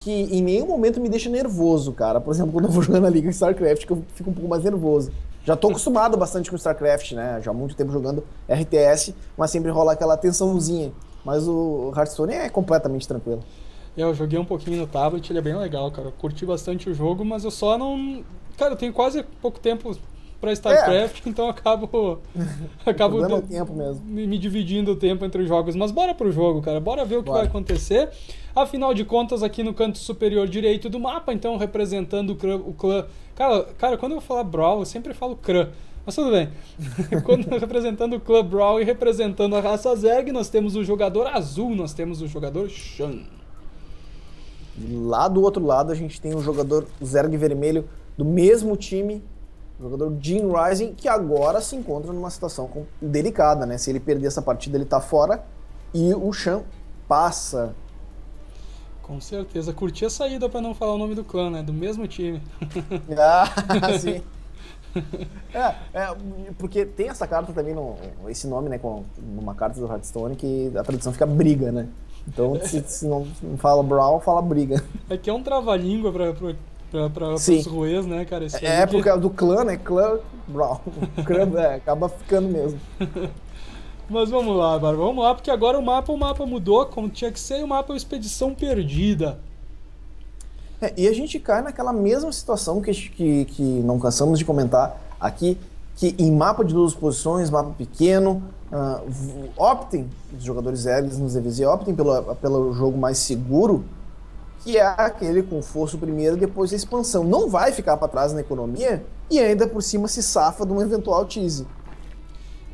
que em nenhum momento me deixa nervoso, cara. Por exemplo, quando eu vou jogando a Liga StarCraft, que eu fico um pouco mais nervoso. Já tô acostumado bastante com StarCraft, né? Já há muito tempo jogando RTS, mas sempre rola aquela tensãozinha. Mas o Hearthstone é completamente tranquilo. Eu joguei um pouquinho no tablet, ele é bem legal, cara. Eu curti bastante o jogo, mas eu só não. Cara, eu tenho quase pouco tempo pra É, StarCraft, então eu acabo. o problema é o tempo mesmo. Me dividindo o tempo entre os jogos. Mas bora pro jogo, cara. Bora ver o que vai Bora. acontecer. Afinal de contas, aqui no canto superior direito do mapa, então representando o clã. Cara, quando eu falar Brawl, eu sempre falo clã. Mas tudo bem. Quando representando o clã Brawl e representando a raça Zerg, nós temos o jogador azul, nós temos o jogador Shan. E lá do outro lado a gente tem o jogador Zerg Vermelho do mesmo time, o jogador Jhin Rising, que agora se encontra numa situação delicada, né? Se ele perder essa partida, ele tá fora e o Shan passa. Com certeza. Curti a saída pra não falar o nome do clã, né? Do mesmo time. Ah, sim. Porque tem essa carta também, esse nome, né, numa carta do Hearthstone, que a tradução fica briga, né? Então, se não fala Brawl, fala briga. É que é um trava-língua para Sim. os ruês, né, cara? Esse É aí que... porque é do clã, né? Clã Brawl. Clã, acaba ficando mesmo. Mas vamos lá, Bárbara. Vamos lá, porque agora o mapa mudou, como tinha que ser, e o mapa é uma expedição perdida. E a gente cai naquela mesma situação que não cansamos de comentar aqui, que em mapa de duas posições, mapa pequeno, optem, os jogadores aéreos nos EVZ optem pelo jogo mais seguro, que é aquele com força primeiro depois da expansão. Não vai ficar para trás na economia e ainda por cima se safa de um eventual tease.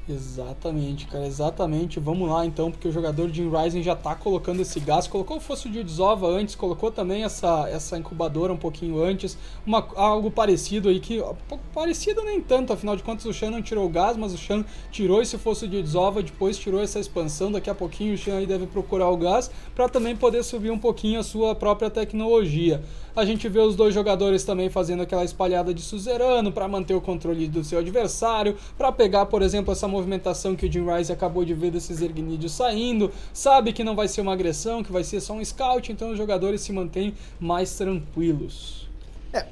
Exatamente, cara, exatamente. Vamos lá então, porque o jogador de Rising já tá colocando esse gás, colocou o fosso de desova antes, colocou também essa incubadora um pouquinho antes, algo parecido aí, que parecido nem tanto, afinal de contas o Shan não tirou o gás, mas o Shan tirou esse fosso de desova, depois tirou essa expansão, daqui a pouquinho o Shan aí deve procurar o gás, para também poder subir um pouquinho a sua própria tecnologia. A gente vê os dois jogadores também fazendo aquela espalhada de suzerano para manter o controle do seu adversário, para pegar, por exemplo, essa movimentação que o Jhin Rising acabou de ver desses ergnídeos saindo, sabe que não vai ser uma agressão, que vai ser só um scout, então os jogadores se mantêm mais tranquilos.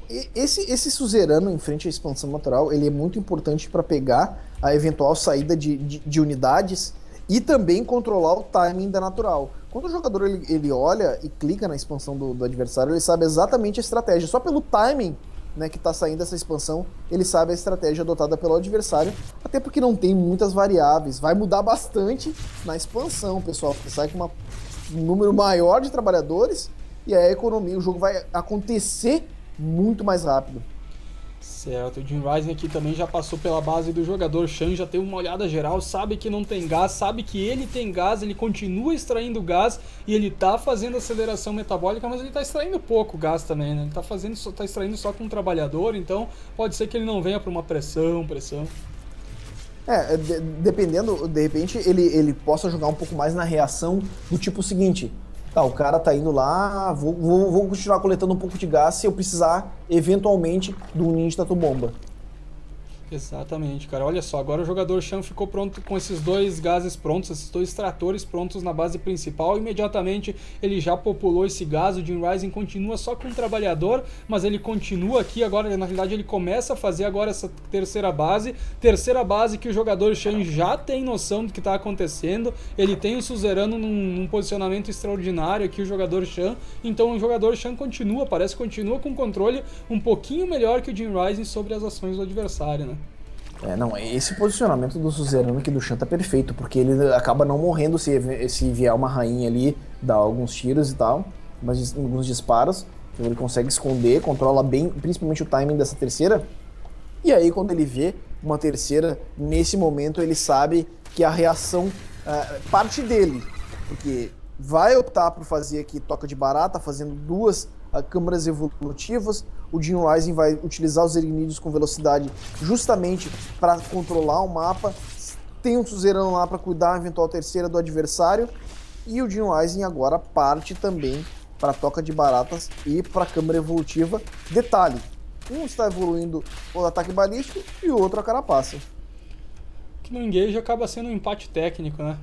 Esse suzerano em frente à expansão natural, ele é muito importante para pegar a eventual saída de unidades e também controlar o timing da natural. Quando o jogador ele olha e clica na expansão do adversário, ele sabe exatamente a estratégia. Só pelo timing, né, que está saindo essa expansão, ele sabe a estratégia adotada pelo adversário, até porque não tem muitas variáveis. Vai mudar bastante na expansão, pessoal, porque sai com um número maior de trabalhadores e a economia, o jogo vai acontecer muito mais rápido. Certo, o Jhin Rising aqui também já passou pela base do jogador Shan, já tem uma olhada geral, sabe que não tem gás, sabe que ele tem gás, ele continua extraindo gás e ele tá fazendo aceleração metabólica, mas ele tá extraindo pouco gás também, né? Ele tá extraindo só com um trabalhador, então pode ser que ele não venha para uma pressão. Dependendo, de repente ele possa jogar um pouco mais na reação do tipo seguinte: tá, o cara tá indo lá, vou continuar coletando um pouco de gás se eu precisar, eventualmente, de um ninja tatu bomba. Exatamente, cara. Olha só, agora o jogador Shan ficou pronto com esses dois gases prontos, esses dois tratores prontos na base principal. Imediatamente ele já populou esse gás. O Jhin Rising continua só com um trabalhador, mas ele continua aqui agora. Na realidade, ele começa a fazer agora essa terceira base. Terceira base que o jogador Shan já tem noção do que está acontecendo. Ele tem o suzerano num posicionamento extraordinário aqui, o jogador Shan. Então o jogador Shan parece que continua com controle um pouquinho melhor que o Jhin Rising sobre as ações do adversário, né? Esse posicionamento do suzerano aqui do Shan tá perfeito, porque ele acaba não morrendo se vier uma rainha ali, dá alguns tiros e tal, mas alguns disparos, então ele consegue esconder, controla bem, principalmente o timing dessa terceira, e aí quando ele vê uma terceira, nesse momento ele sabe que a reação parte dele, porque vai optar por fazer aqui toca de barata, fazendo duas câmaras evolutivas. O Jhin Rising vai utilizar os ergnídeos com velocidade justamente para controlar o mapa. Tem um suzerano lá para cuidar da eventual terceira do adversário. E o Jhin Rising agora parte também para toca de baratas e para câmara evolutiva. Detalhe, um está evoluindo o ataque balístico e o outro a carapaça. Que no engage acaba sendo um empate técnico, né?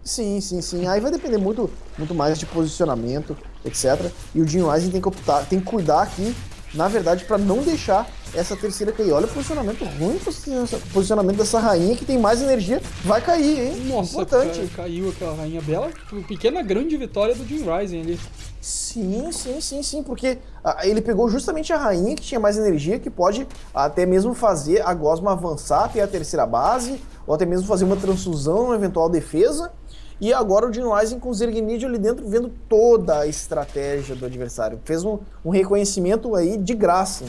Sim, sim, sim. Aí vai depender muito, muito mais de posicionamento, etc. E o Jim Rising tem que optar, tem que cuidar aqui, na verdade, para não deixar essa terceira cair. Olha o posicionamento ruim, o posicionamento dessa rainha que tem mais energia, vai cair, hein? Nossa, importante. caiu aquela rainha bela. Pequena grande vitória do Jim Rising ali. Sim, sim, sim, sim, porque ele pegou justamente a rainha que tinha mais energia, que pode até mesmo fazer a Gosma avançar até a terceira base, ou até mesmo fazer uma transfusão, uma eventual defesa. E agora o Jim Rising com o Zergnid ali dentro, vendo toda a estratégia do adversário. Fez um reconhecimento aí de graça.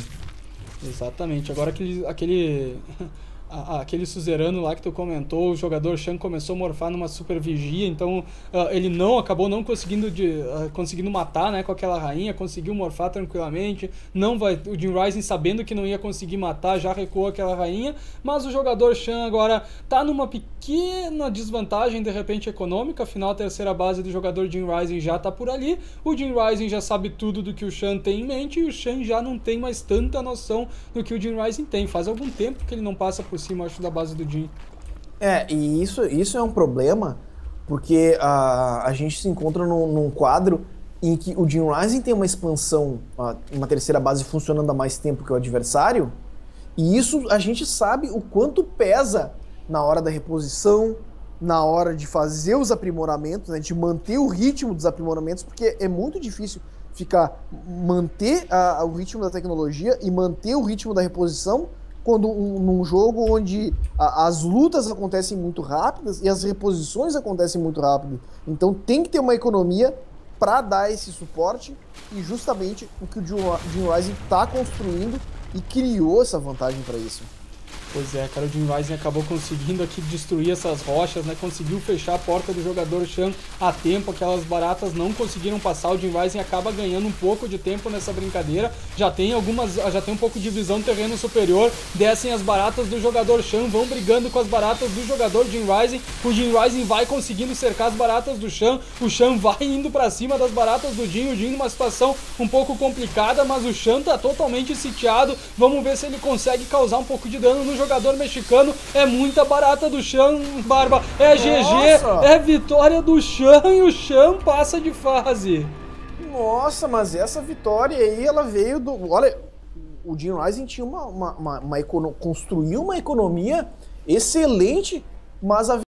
Exatamente. Agora aquele suzerano lá que tu comentou, o jogador Shan começou a morfar numa super vigia, então ele acabou não conseguindo matar, né, com aquela rainha, conseguiu morfar tranquilamente. O Jim Rising, sabendo que não ia conseguir matar, já recuou aquela rainha, mas o jogador Shan agora tá numa pequena desvantagem de repente econômica, afinal a terceira base do jogador Jim Rising já tá por ali. O Jim Rising já sabe tudo do que o Shan tem em mente, e o Shan já não tem mais tanta noção do que o Jim Rising tem. Faz algum tempo que ele não passa por cima, acho, da base do Jim. E isso é um problema, porque a gente se encontra num quadro em que o Jim Rising tem uma expansão, uma terceira base funcionando há mais tempo que o adversário, e isso a gente sabe o quanto pesa na hora da reposição, na hora de fazer os aprimoramentos, né, de manter o ritmo dos aprimoramentos, porque é muito difícil manter o ritmo da tecnologia e manter o ritmo da reposição quando num jogo onde as lutas acontecem muito rápidas e as reposições acontecem muito rápido. Então tem que ter uma economia para dar esse suporte, e justamente o que o Jim Rising está construindo e criou essa vantagem para isso. Pois é, cara, o Jim Rising acabou conseguindo aqui destruir essas rochas, né? Conseguiu fechar a porta do jogador Shan a tempo, aquelas baratas não conseguiram passar. O Jim Rising acaba ganhando um pouco de tempo nessa brincadeira. Já tem um pouco de visão terreno superior. Descem as baratas do jogador Shan, vão brigando com as baratas do jogador Jim Rising. O Jim Rising vai conseguindo cercar as baratas do Shan. O Shan vai indo pra cima das baratas do Jim. O Jim numa situação um pouco complicada, mas o Shan tá totalmente sitiado. Vamos ver se ele consegue causar um pouco de dano no jogador mexicano. É muita barata do Shan, Barba. É GG, é vitória do Shan, e o Shan passa de fase. Nossa, mas essa vitória aí, ela veio do... Olha, o Jim Rising tinha construiu uma economia excelente, mas a